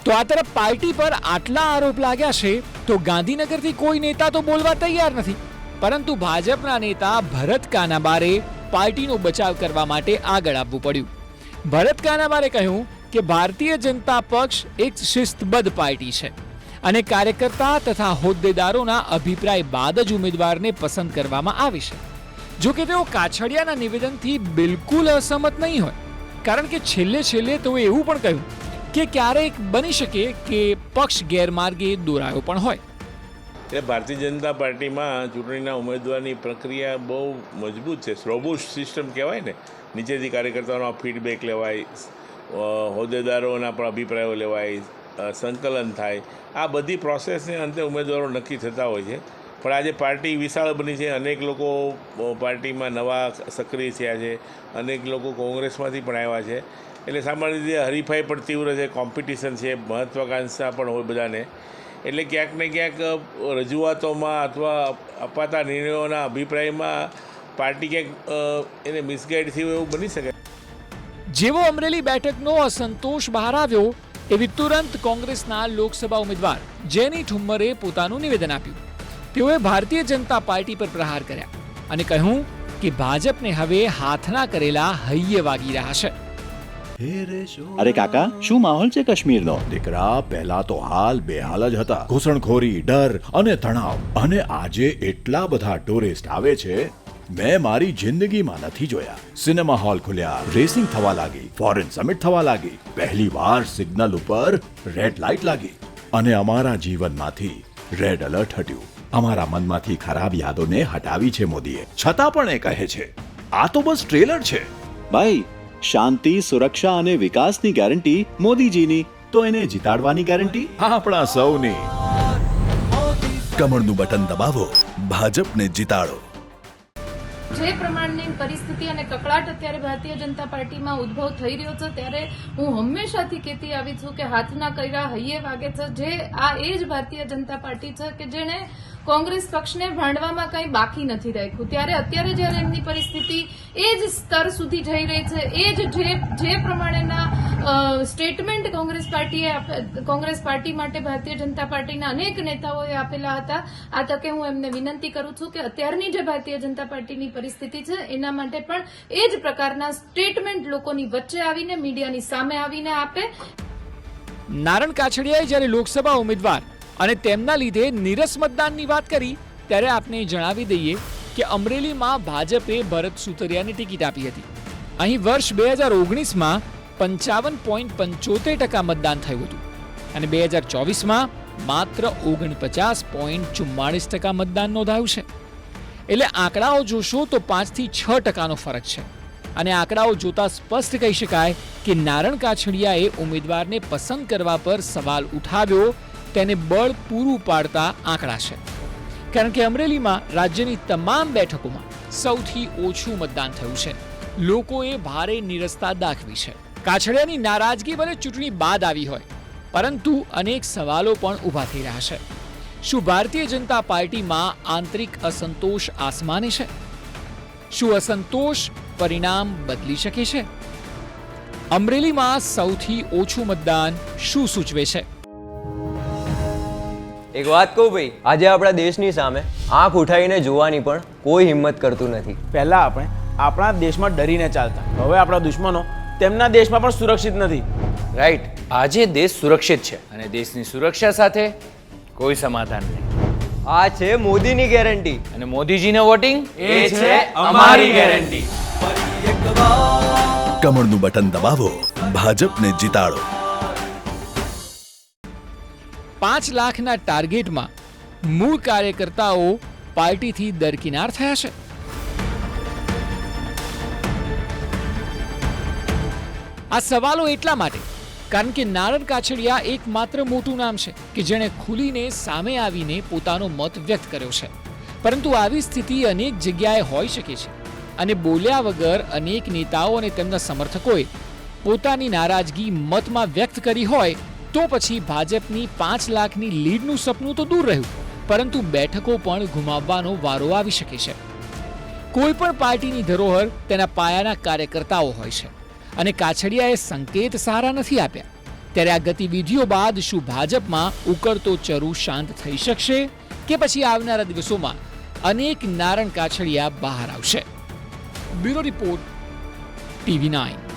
તો આ તરફ પાર્ટી પર આટલા આરોપ લાગ્યા છે તો ગાંધીનગરથી કોઈ નેતા તો બોલવા તૈયાર નથી, પરંતુ ભાજપના નેતા ભરત કાનાબારે પાર્ટીનો બચાવ કરવા માટે આગળ આવવું પડ્યું. ભરત કાનાબારે કહ્યું કે ભારતીય જનતા પક્ષ એક શિસ્તબદ્ધ પાર્ટી છે અને કાર્યકર્તા તથા હોદ્દેદારોના અભિપ્રાય બાદ જ ઉમેદવારને પસંદ કરવામાં આવે છે. જો કે તેઓ કાછડિયાના નિવેદનથી બિલકુલ અસહમત નહીં હોય, કારણ કે છેલ્લે તેઓએ એવું પણ કહ્યું કે ક્યારેક બની શકે કે પક્ષ ગેરમાર્ગે દોરાયો પણ હોય. એટલે ભારતીય જનતા પાર્ટીમાં ચૂંટણીના ઉમેદવારની પ્રક્રિયા બહુ મજબૂત છે. રોબુસ્ટ સિસ્ટમ કહેવાય ને. નીચેથી કાર્યકર્તાઓનો ફીડબેક લેવાય, હોદ્દેદારોના પણ અભિપ્રાયો લેવાય, સંકલન થાય. આ બધી પ્રોસેસને અંતે ઉમેદવારો નક્કી થતા હોય છે. પણ આજે પાર્ટી વિશાળ બની છે. અનેક લોકો પાર્ટીમાં નવા સક્રિય થયા છે, અનેક લોકો કોંગ્રેસમાંથી પણ આવ્યા છે. એટલે સામાન્ય રીતે હરીફાઈ પણ તીવ્ર છે, કોમ્પિટિશન છે, મહત્વાકાંક્ષા પણ હોય બધાને. એટલે ક્યાંક ને ક્યાંક રજૂઆતોમાં અથવા અપાતા નિર્ણયોના અભિપ્રાયમાં પાર્ટી ક્યાંક એને મિસગાઈડ થયું એવું બની શકે. જેવો અમરેલી બેઠકનો અસંતોષ બહાર આવ્યો એવી તુરંત કોંગ્રેસના લોકસભા ઉમેદવાર જેની ઠુમ્મરે પોતાનું નિવેદન આપ્યું. તેઓએ ભારતીય જનતા પાર્ટી પર પ્રહાર કર્યા અને કહ્યું કે ભાજપને હવે હાથના કરેલા હૈયે વાગી રહ્યા છે. અરે કાકા, શું માહોલ છે કાશ્મીરનો? દીકરા, પહેલા તો હાલ બેહાલ જ હતા. ઘૂસણખોરી, ડર અને તણાવ. અને આજે એટલા બધા ટુરિસ્ટ આવે છે, મેં મારી જિંદગીમાં નથી જોયા. સિનેમા હોલ ખુલ્યા, રેસિંગ થવા લાગી, ફોરેન સમિટ થવા લાગી, પહેલી વાર સિગ્નલ ઉપર રેડ લાઇટ લાગી અને અમારા જીવનમાંથી રેડ એલર્ટ હટ્યું. અમારા મનમાંથી ખરાબ યાદોને હટાવી છે મોદીએ. છતાં પણ એ કહે છે આ તો બસ ટ્રેલર છે. ભાઈ, શાંતિ, સુરક્ષા અને વિકાસની ગેરંટી મોદીજીની, તો એને જીતાડવાની ગેરંટી આપણા સૌની. કમળનું બટન દબાવો, ભાજપને જીતાડો. જે પ્રમાણની પરિસ્થિતિ અને કકળાટ અત્યારે ભારતીય જનતા પાર્ટીમાં ઉદ્ભવ થઈ રહ્યો છે, ત્યારે હું હંમેશાથી કહેતી આવી છું કે હાથના કર્યા હૈયે વાગે છે. જે આ એ જ ભારતીય જનતા પાર્ટી છે કે જેણે કોંગ્રેસ પક્ષને ભાંડવામાં કંઈ બાકી નથી રાખ્યું. ત્યારે અત્યારે જ્યારે એમની પરિસ્થિતિ એ જ સ્તર સુધી જઈ રહી છે, એ જ જે પ્રમાણેના સ્ટેટમેન્ટ કોંગ્રેસ પાર્ટી માટે ભારતીય જનતા પાર્ટીના અનેક નેતાઓએ આપેલા હતા, આ તકે હું એમને વિનંતી કરું છું કે અત્યારની જે ભારતીય જનતા પાર્ટીની પરિસ્થિતિ છે એના માટે પણ એ જ પ્રકારના સ્ટેટમેન્ટ લોકોની વચ્ચે આવીને, મીડિયાની સામે આવીને આપે. નારણ કાછડિયાએ જ્યારે લોકસભા ઉમેદવાર અને તેમના લીધે નીરસ મતદાનની વાત કરી, ત્યારે આપને જણાવી દઈએ કે અમરેલીમાં ભાજપે ભરત સુતરિયાની ટિકિટ આપી હતી. અહીં વર્ષ 2019માં 55.75% મતદાન થયું હતું અને 2024માં માત્ર 49.44% મતદાન નોંધાયું છે. એટલે આંકડાઓ જોશો તો 5 થી 6% ફરક છે. અને આંકડાઓ જોતા સ્પષ્ટ કહી શકાય કે નારણ કાછડિયાએ ઉમેદવારને પસંદ કરવા પર સવાલ ઉઠાવ્યો તેને બળ પૂરું પાડતા આંકડા છે. કારણ કે અમરેલીમાં રાજ્યની તમામ બેઠકોમાં સૌથી ઓછું મતદાન થયું છે. લોકોએ ભારે નીરસતા દાખવી છે. કાછડિયાની નારાજગી ભલે ચૂંટણી બાદ આવી હોય, પરંતુ અનેક સવાલો પણ ઊભા થઈ રહ્યા છે. શું ભારતીય જનતા પાર્ટીમાં આંતરિક અસંતોષ આસમાને છે? શું અસંતોષ પરિણામ બદલી શકે છે? અમરેલીમાં સૌથી ઓછું મતદાન શું સૂચવે છે? એક વાત કહું ભાઈ, આજે આપણા દેશની સામે આંખ ઉઠાવીને જોવાની પણ કોઈ હિંમત કરતું નથી. પહેલા આપણે આપણા દેશમાં ડરીને ચાલતા, હવે આપણા દુશ્મનો તેમના દેશમાં પણ સુરક્ષિત નથી. રાઈટ. આજે દેશ સુરક્ષિત છે અને દેશની સુરક્ષા સાથે કોઈ સમાધાન નહીં. આ છે મોદીની ગેરંટી અને મોદીજીને વોટિંગ એ છે અમારી ગેરંટી. કમળનું બટન દબાવો, ભાજપને જીતાડો. 5 લાખના ટાર્ગેટમાં મૂળ કાર્યકર્તાઓ પાર્ટીથી દરકિનાર થયા છે. આ સવાલો એટલા માટે કારણ કે નારણ કાછડિયા એકમાત્ર મોટું નામ છે કે જેણે ખુલીને સામે આવીને પોતાનો મત વ્યક્ત કર્યો છે. પરંતુ આવી સ્થિતિ અનેક જગ્યાએ હોઈ શકે છે અને બોલ્યા વગર અનેક નેતાઓ અને તેમના સમર્થકોએ પોતાની નારાજગી મતમાં વ્યક્ત કરી હોય તો પછી ભાજપની 5 લાખની લીડનું સપનું તો દૂર રહ્યું, પરંતુ બેઠકો પણ ગુમાવવાનો વારો આવી શકે છે. કોઈ પણ પાર્ટીની ધરોહર તેના પાયાના કાર્યકર્તાઓ હોય છે અને કાછડિયાએ સંકેત સારા નથી આપ્યા. ત્યારે આ ગતિવિધિઓ બાદ શું ભાજપમાં ઉકળતો ચરુ શાંત થઈ શકશે કે પછી આવનારા દિવસોમાં અનેક નારણ કાછડિયા બહાર આવશે? Bureau report, TV9.